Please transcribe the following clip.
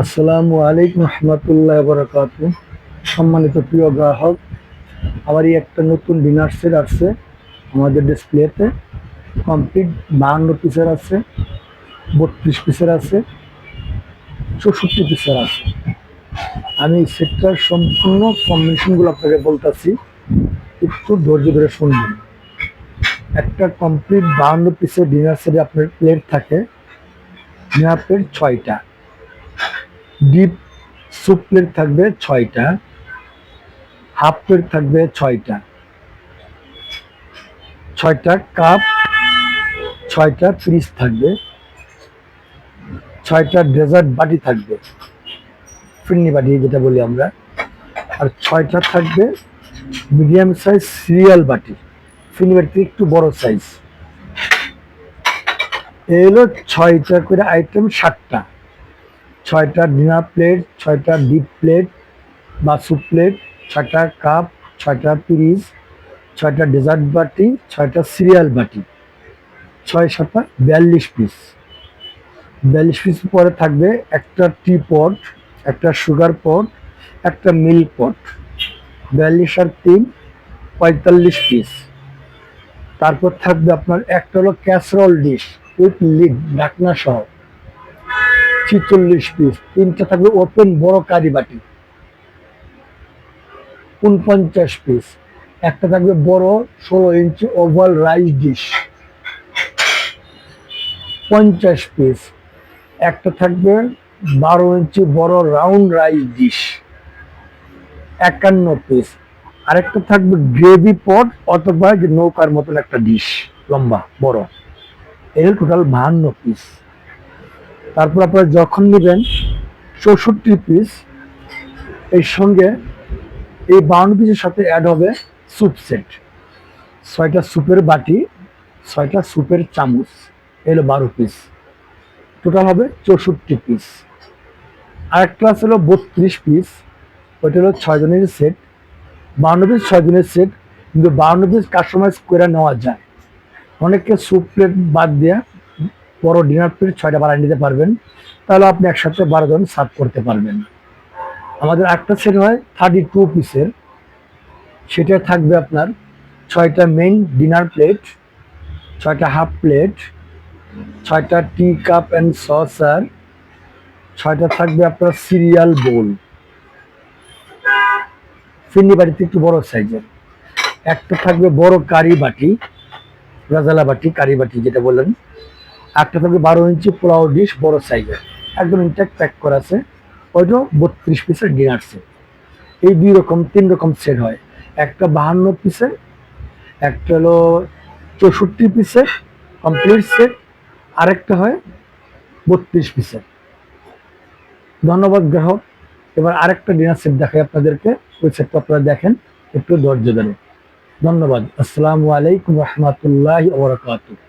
আসসালামু আলাইকুম রহমতুল্লাহ বরকাতু। সম্মানিত প্রিয় গ্রাহক, আমার এই একটা নতুন ডিনার সেট আসছে আমাদের ডিসপ্লেতে। কমপ্লিট 52 পিসের আছে, 32 পিসের আছে, 64 পিসের আছে। আমি এই সেটটার সম্পূর্ণ কম্বিনেশনগুলো আপনাকে বলতেছি, একটু ধৈর্য ধরে শুনবেন। একটা কমপ্লিট 52 পিসের ডিনার সেটে আপনার প্লেট থাকে, ডিনার প্লেট 6টা, ডিপ স্যুপ প্লেট থাকবে 6টা, হাফ প্লেট থাকবে 6টা, 6টা কাপ, 6টা ফ্রিজ থাকবে, 6টা ডেজার্ট বাটি থাকবে, ফিরনি বাটি যেটা বলি আমরা, আর 6টা থাকবে মিডিয়াম সাইজ সিরিয়াল বাটি, ফিরনি বাটি একটু বড় সাইজ। এই হলো 6টা করে আইটেম, 7টা, 6টা ডিনার প্লেট, 6টা ডিপ প্লেট বা স্যুপ প্লেট, 6টা কাপ, 6টা ফ্রিজ, 6টা ডেজার্ট বাটি, 6টা সিরিয়াল বাটি, 6 7 42 পিস। 42 পিস পরে থাকবে একটা টি পট, একটা সুগার পট, একটা মিল্ক পট, 42 আর 3 45 পিস। তারপর থাকবে আপনার একটা হলো ক্যাসরোল ডিশ উইথ লিড ঢাকনা সহ, 46 পিস। 3টা থাকবে ওপেন বড় কারি বাটি, 49 পিস। একটা থাকবে বড় 16 ইঞ্চি ওভাল রাইস ডিশ, 50 পিস। একটা থাকবে 12 ইঞ্চি বড় রাউন্ড রাইস ডিশ, 51 পিস। আরেকটা থাকবে গ্রেভি পট অথবা যে নৌকার মতন একটা ডিশ, লম্বা বড়, এর টোটাল 52 পিস। তারপর আপনারা যখন নেবেন 64 পিস, এর সঙ্গে এই 52 পিসের সাথে অ্যাড হবে স্যুপ সেট, 6টা স্যুপের বাটি, 6টা স্যুপের চামচ, এলো 12 পিস। টোটাল হবে 64 পিস। আরেকটা হলো 32 পিস, ওইটা হলো 6 জনের সেট, 52 পিস 6 জনের সেট, কিন্তু 52 পিস কাস্টমাইজ করে নেওয়া যায়। অনেকে স্যুপ প্লেট বাদ দিয়ে বড় ডিনার প্লেট 6টা বানিয়ে নিতে পারবেন, তাহলে আপনি একসাথে 12 জন সার্ভ করতে পারবেন। আমাদের একটা সেট হয় 32 পিসের, সেটা থাকবে আপনার 6টা মেইন ডিনার প্লেট, 6টা হাফ প্লেট, 6টা টি কাপ অ্যান্ড সসার, 6টা থাকবে আপনার সিরিয়াল বোল, ফিরনি বাটিতে একটু বড় সাইজের, একটা থাকবে বড় কারি বাটি, রাজালা বাটি কারি বাটি যেটা বললেন, একটা থাকবে 12 ইঞ্চি পোলাও ডিশ বড় সাইজের, একদম ইনট্যাক্ট প্যাক করা আছে। ওইটাও 32 পিসের ডিনার সেট। এই 3 রকম সেট হয়, একটা 52 পিসের, একটা হলো 64 পিসের কমপ্লিট সেট, আরেকটা হয় 32 পিসের। ধন্যবাদ গ্রাহক। এবার আরেকটা ডিনার সেট দেখাই আপনাদেরকে, ওই সেটটা আপনারা দেখেন, একটু ধৈর্য ধরে। ধন্যবাদ। আসসালামু আলাইকুম রহমতুল্লাহ ওয়া বারাকাতুহু।